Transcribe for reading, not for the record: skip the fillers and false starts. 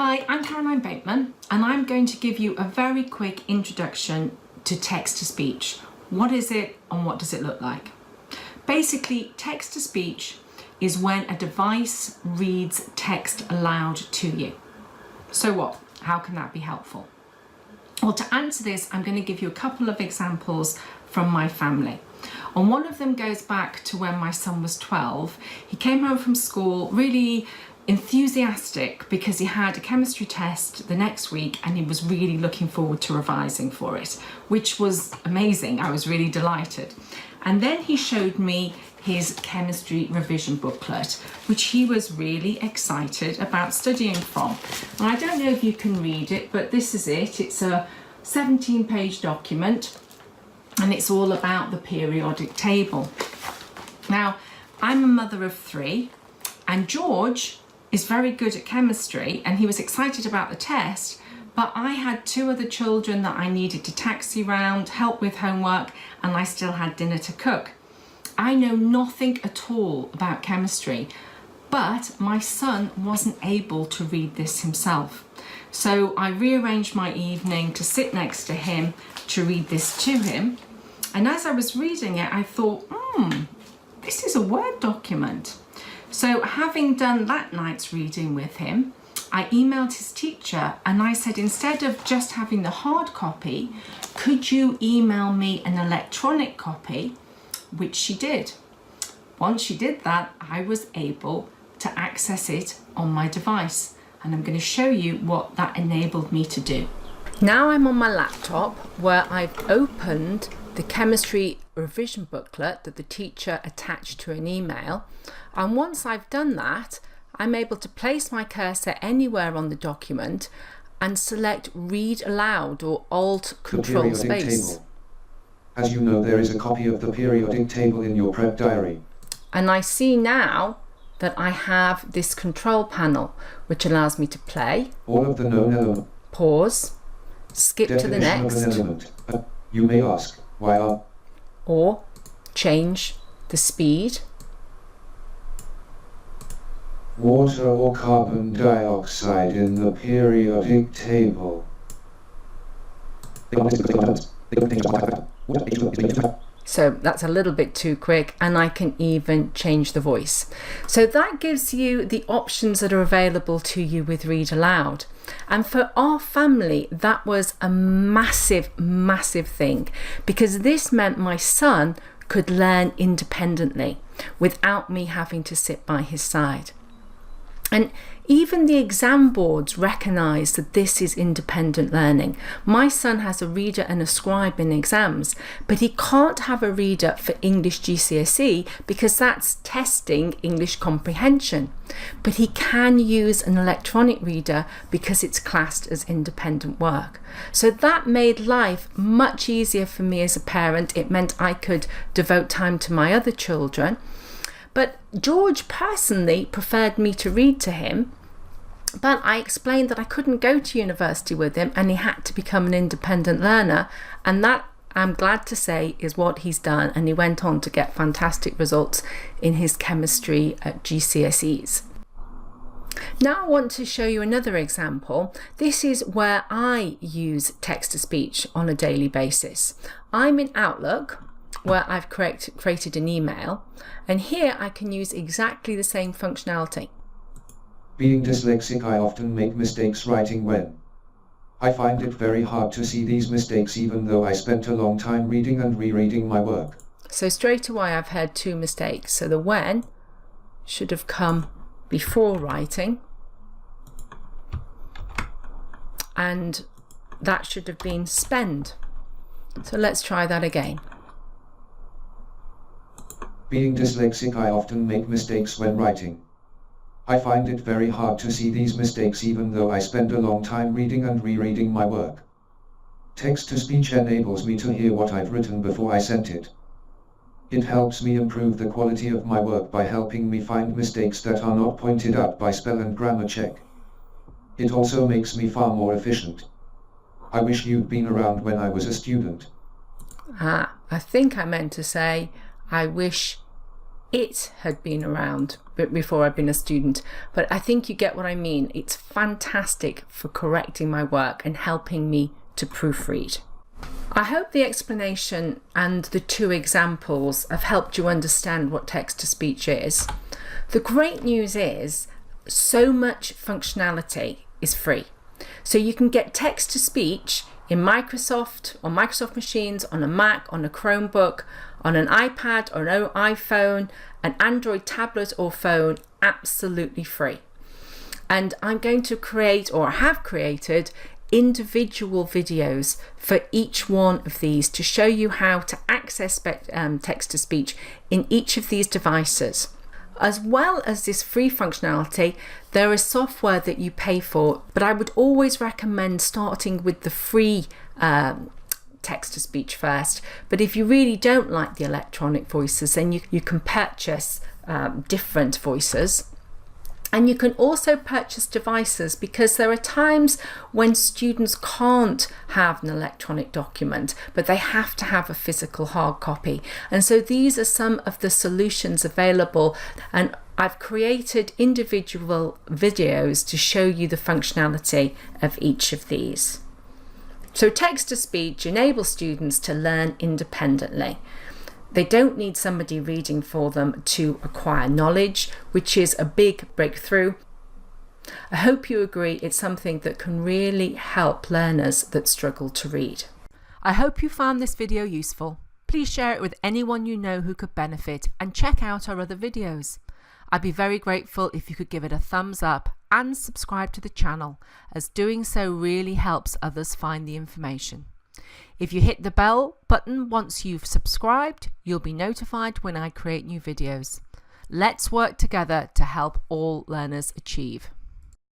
Hi, I'm Caroline Bateman, and I'm going to give you a very quick introduction to text-to-speech. What is it and what does it look like? Basically, text-to-speech is when a device reads text aloud to you. So what? How can that be helpful? Well, to answer this, I'm going to give you a couple of examples from my family. And one of them goes back to when my son was 12. He came home from school really enthusiastic because he had a chemistry test the next week and he was really looking forward to revising for it, which was amazing. I was really delighted. And then he showed me his chemistry revision booklet, which he was really excited about studying from. And I don't know if you can read it, but this is it. It's a 17-page document and it's all about the periodic table. Now, I'm a mother of 3 and George is very good at chemistry and he was excited about the test, but I had 2 other children that I needed to taxi round, help with homework, and I still had dinner to cook. I know nothing at all about chemistry, but my son wasn't able to read this himself. So I rearranged my evening to sit next to him to read this to him. And as I was reading it, I thought, this is a Word document. So having done that night's reading with him, I emailed his teacher and I said, instead of just having the hard copy, could you email me an electronic copy? Which she did. Once she did that, I was able to access it on my device. And I'm going to show you what that enabled me to do. Now I'm on my laptop where I've opened the chemistry revision booklet that the teacher attached to an email. And once I've done that, I'm able to place my cursor anywhere on the document and select read aloud or alt control space. Table. As you know, there is a copy of the periodic table in your prep diary. And I see now that I have this control panel, which allows me to play, all of the known elements, pause, skip to the next, of an element. You may ask, why are, or change the speed, water or carbon dioxide in the periodic table. So that's a little bit too quick, and I can even change the voice. So that gives you the options that are available to you with Read Aloud. And for our family, that was a massive, massive thing, because this meant my son could learn independently without me having to sit by his side. And even the exam boards recognise that this is independent learning. My son has a reader and a scribe in exams, but he can't have a reader for English GCSE because that's testing English comprehension. But he can use an electronic reader because it's classed as independent work. So that made life much easier for me as a parent. It meant I could devote time to my other children. But George personally preferred me to read to him, but I explained that I couldn't go to university with him and he had to become an independent learner, and that, I'm glad to say, is what he's done, and he went on to get fantastic results in his chemistry at GCSEs. Now I want to show you another example. This is where I use text-to-speech on a daily basis. I'm in Outlook, where I've created an email, and here I can use exactly the same functionality. Being dyslexic, I often make mistakes writing when. I find it very hard to see these mistakes even though I spent a long time reading and rereading my work. So straight away I've had 2 mistakes. So the when should have come before writing, and that should have been spend. So let's try that again. Being dyslexic, I often make mistakes when writing. I find it very hard to see these mistakes even though I spend a long time reading and rereading my work. Text-to-speech enables me to hear what I've written before I sent it. It helps me improve the quality of my work by helping me find mistakes that are not pointed out by spell and grammar check. It also makes me far more efficient. I wish you'd been around when I was a student. I think I meant to say, I wish it had been around before I've been a student, but I think you get what I mean. It's fantastic for correcting my work and helping me to proofread. I hope the explanation and the 2 examples have helped you understand what text-to-speech is. The great news is so much functionality is free. So you can get text-to-speech in Microsoft, on Microsoft machines, on a Mac, on a Chromebook, on an iPad or an iPhone, an Android tablet or phone, absolutely free. And I'm going to create, or have created, individual videos for each one of these to show you how to access text-to-speech in each of these devices. As well as this free functionality, there is software that you pay for, but I would always recommend starting with the free text-to-speech first. But if you really don't like the electronic voices, then you can purchase different voices. And you can also purchase devices, because there are times when students can't have an electronic document, but they have to have a physical hard copy. And so these are some of the solutions available, and I've created individual videos to show you the functionality of each of these. So text-to-speech enables students to learn independently. They don't need somebody reading for them to acquire knowledge, which is a big breakthrough. I hope you agree it's something that can really help learners that struggle to read. I hope you found this video useful. Please share it with anyone you know who could benefit, and check out our other videos. I'd be very grateful if you could give it a thumbs up and subscribe to the channel, as doing so really helps others find the information. If you hit the bell button once you've subscribed, you'll be notified when I create new videos. Let's work together to help all learners achieve.